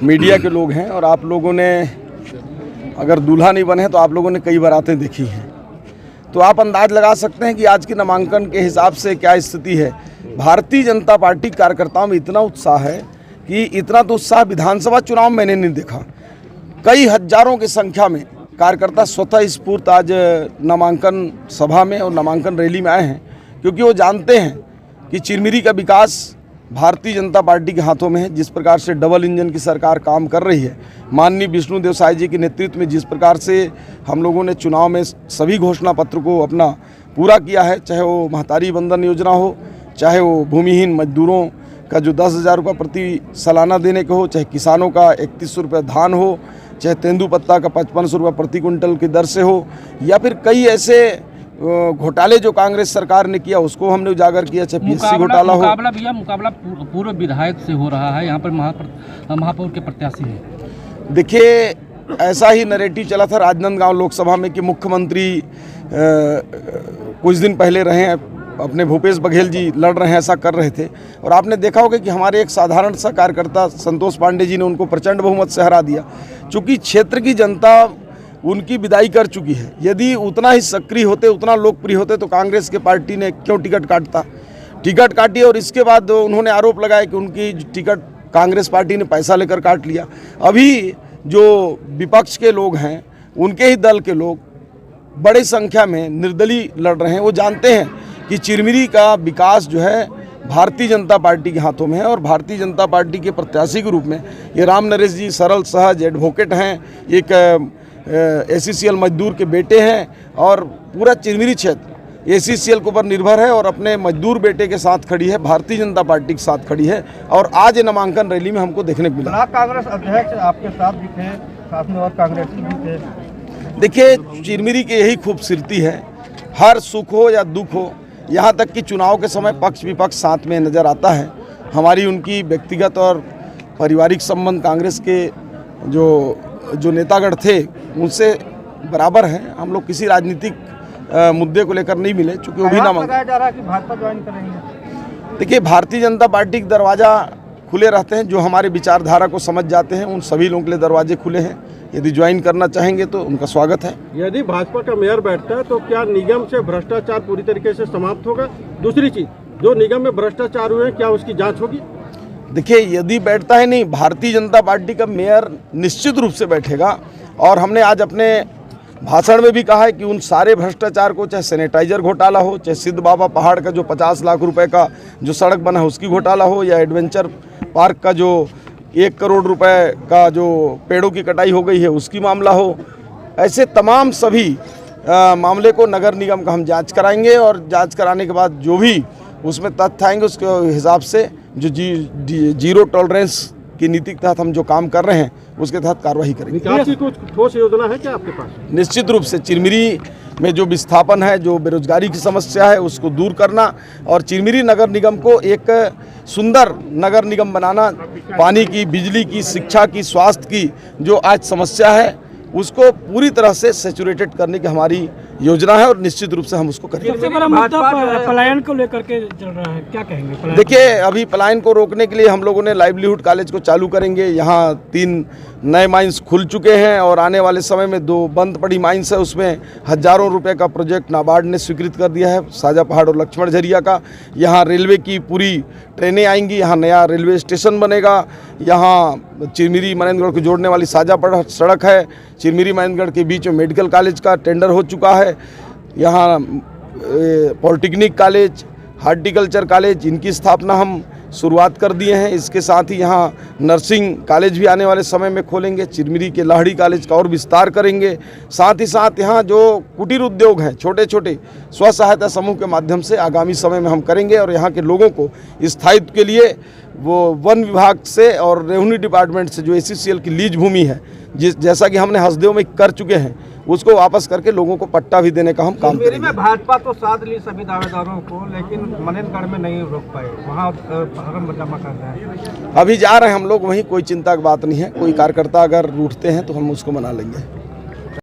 Media के लोग हैं और आप लोगों ने अगर दूल्हा नहीं बने तो आप लोगों ने कई बारातें देखी हैं, तो आप अंदाज लगा सकते हैं कि आज की नामांकन के हिसाब से क्या स्थिति है। भारतीय जनता पार्टी कार्यकर्ताओं में इतना उत्साह है कि इतना तो उत्साह विधानसभा चुनाव मैंने नहीं देखा। कई हजारों की संख्या में कार्यकर्ता स्वतः स्फूर्त आज नामांकन सभा में और नामांकन रैली में आए हैं, क्योंकि वो जानते हैं कि चिरमिरी का विकास भारतीय जनता पार्टी के हाथों में है। जिस प्रकार से डबल इंजन की सरकार काम कर रही है, माननीय विष्णुदेव साय जी के नेतृत्व में जिस प्रकार से हम लोगों ने चुनाव में सभी घोषणा पत्र को अपना पूरा किया है, चाहे वो महतारी बंधन योजना हो, चाहे वो भूमिहीन मजदूरों का जो 10,000 रुपये प्रति सालाना देने का हो, चाहे किसानों का 3100 रुपये धान हो, चाहे तेंदुपत्ता का 5500 रुपये प्रति क्विंटल की दर से हो, या फिर कई ऐसे घोटाले जो कांग्रेस सरकार ने किया उसको हमने उजागर किया, चाहे पीएससी घोटाला हो। मुकाबला पूर्व विधायक से हो रहा है, यहाँ पर महापौर के प्रत्याशी हैं। देखिए, ऐसा ही नैरेटिव चला था राजनांदगांव लोकसभा में कि मुख्यमंत्री कुछ दिन पहले रहे हैं, अपने भूपेश बघेल जी लड़ रहे हैं, ऐसा कर रहे थे। और आपने देखा होगा कि हमारे एक साधारण सा कार्यकर्ता संतोष पांडे जी ने उनको प्रचंड बहुमत से हरा दिया। चूँकि क्षेत्र की जनता उनकी विदाई कर चुकी है। यदि उतना ही सक्रिय होते, उतना लोकप्रिय होते तो कांग्रेस के पार्टी ने क्यों टिकट काटी। और इसके बाद उन्होंने आरोप लगाया कि उनकी टिकट कांग्रेस पार्टी ने पैसा लेकर काट लिया। अभी जो विपक्ष के लोग हैं, उनके ही दल के लोग बड़ी संख्या में निर्दलीय लड़ रहे हैं। वो जानते हैं कि चिरमिरी का विकास जो है भारतीय जनता पार्टी के हाथों में है, और भारतीय जनता पार्टी के प्रत्याशी के रूप में ये राम नरेश जी सरल सहज एडवोकेट हैं, एक ACCL मजदूर के बेटे हैं, और पूरा चिरमिरी क्षेत्र ACCL के ऊपर निर्भर है और अपने मजदूर बेटे के साथ खड़ी है, भारतीय जनता पार्टी के साथ खड़ी है। और आज ये नामांकन रैली में हमको देखने को मिला। ब्लॉक कांग्रेस अध्यक्ष आपके साथ भी थे, साथ में और कांग्रेसी भी थे। देखिए, चिरमिरी की यही खूबसूरती है, हर सुख हो या दुख हो, यहाँ तक कि चुनाव के समय पक्ष विपक्ष साथ में नज़र आता है। हमारी उनकी व्यक्तिगत और पारिवारिक संबंध कांग्रेस के जो नेतागण थे उनसे बराबर हैं। हम लोग किसी राजनीतिक मुद्दे को लेकर नहीं मिले, चूँकि वो भी ना लगाया जा रहा है कि भाजपा ज्वाइन करेंगे। देखिए, भारतीय जनता पार्टी के दरवाज़ा खुले रहते हैं। जो हमारे विचारधारा को समझ जाते हैं उन सभी लोगों के लिए दरवाजे खुले हैं। यदि ज्वाइन करना चाहेंगे तो उनका स्वागत है। यदि भाजपा का मेयर बैठता है तो क्या निगम से भ्रष्टाचार पूरी तरीके से समाप्त होगा? दूसरी चीज, जो निगम में भ्रष्टाचार हुए हैं, क्या उसकी जाँच होगी? देखिए, यदि बैठता है नहीं, भारतीय जनता पार्टी का मेयर निश्चित रूप से बैठेगा। और हमने आज अपने भाषण में भी कहा है कि उन सारे भ्रष्टाचार को, चाहे सैनिटाइजर घोटाला हो, चाहे सिद्ध बाबा पहाड़ का जो 50 लाख रुपए का जो सड़क बना है उसकी घोटाला हो, या एडवेंचर पार्क का जो 1 करोड़ रुपए का जो पेड़ों की कटाई हो गई है उसकी मामला हो, ऐसे तमाम सभी मामले को नगर निगम का हम जाँच कराएंगे। और जाँच कराने के बाद जो भी उसमें तथ्य आएंगे उसके हिसाब से जो जीरो टॉलरेंस की नीति के तहत हम जो काम कर रहे हैं उसके तहत कार्रवाई करेंगे। विकास की कुछ ठोस योजना है क्या आपके पास? निश्चित रूप से चिरमिरी में जो विस्थापन है, जो बेरोजगारी की समस्या है, उसको दूर करना और चिरमिरी नगर निगम को एक सुंदर नगर निगम बनाना, पानी की, बिजली की, शिक्षा की, स्वास्थ्य की जो आज समस्या है उसको पूरी तरह से सैचुरेटेड करने की हमारी योजना है, और निश्चित रूप से हम उसको करेंगे। सबसे बड़ा मुद्दा पलायन को लेकर के चल रहा है, क्या कहेंगे? देखिए, अभी पलायन को रोकने के लिए हम लोगों ने लाइवलीहुड कॉलेज को चालू करेंगे। यहाँ 3 नए माइंस खुल चुके हैं और आने वाले समय में 2 बंद पड़ी माइंस है, उसमें हजारों रुपए का प्रोजेक्ट नाबार्ड ने स्वीकृत कर दिया है, साजा पहाड़ और लक्ष्मण झरिया का। यहाँ रेलवे की पूरी ट्रेनें आएंगी, यहाँ नया रेलवे स्टेशन बनेगा, यहाँ चिरमिरी मनेंद्रगढ़ को जोड़ने वाली साजा पहाड़ सड़क है, चिरमिरी मनेंद्रगढ़ के बीच में मेडिकल कॉलेज का टेंडर हो चुका है, यहाँ पॉलिटेक्निक कॉलेज, हार्टिकल्चर कॉलेज, इनकी स्थापना हम शुरुआत कर दिए हैं। इसके साथ ही यहाँ नर्सिंग कॉलेज भी आने वाले समय में खोलेंगे, चिरमिरी के लाहड़ी कॉलेज का और विस्तार करेंगे। साथ ही साथ यहाँ जो कुटीर उद्योग हैं, छोटे छोटे स्व सहायता समूह के माध्यम से आगामी समय में हम करेंगे, और यहाँ के लोगों को स्थायित्व के लिए वो वन विभाग से और रेवेन्यू डिपार्टमेंट से जो ACCL की लीज भूमि है, जैसा कि हमने हसदेव में कर चुके हैं, उसको वापस करके लोगों को पट्टा भी देने का हम काम करेंगे। में भाजपा तो साथ ली सभी दावेदारों को, लेकिन मनेंद्रगढ़ में नहीं रोक पाए, वहाँ फॉर्म जमा कर रहे हैं। अभी जा रहे हैं हम लोग वहीं, कोई चिंता की बात नहीं है। कोई कार्यकर्ता अगर रूठते हैं तो हम उसको मना लेंगे।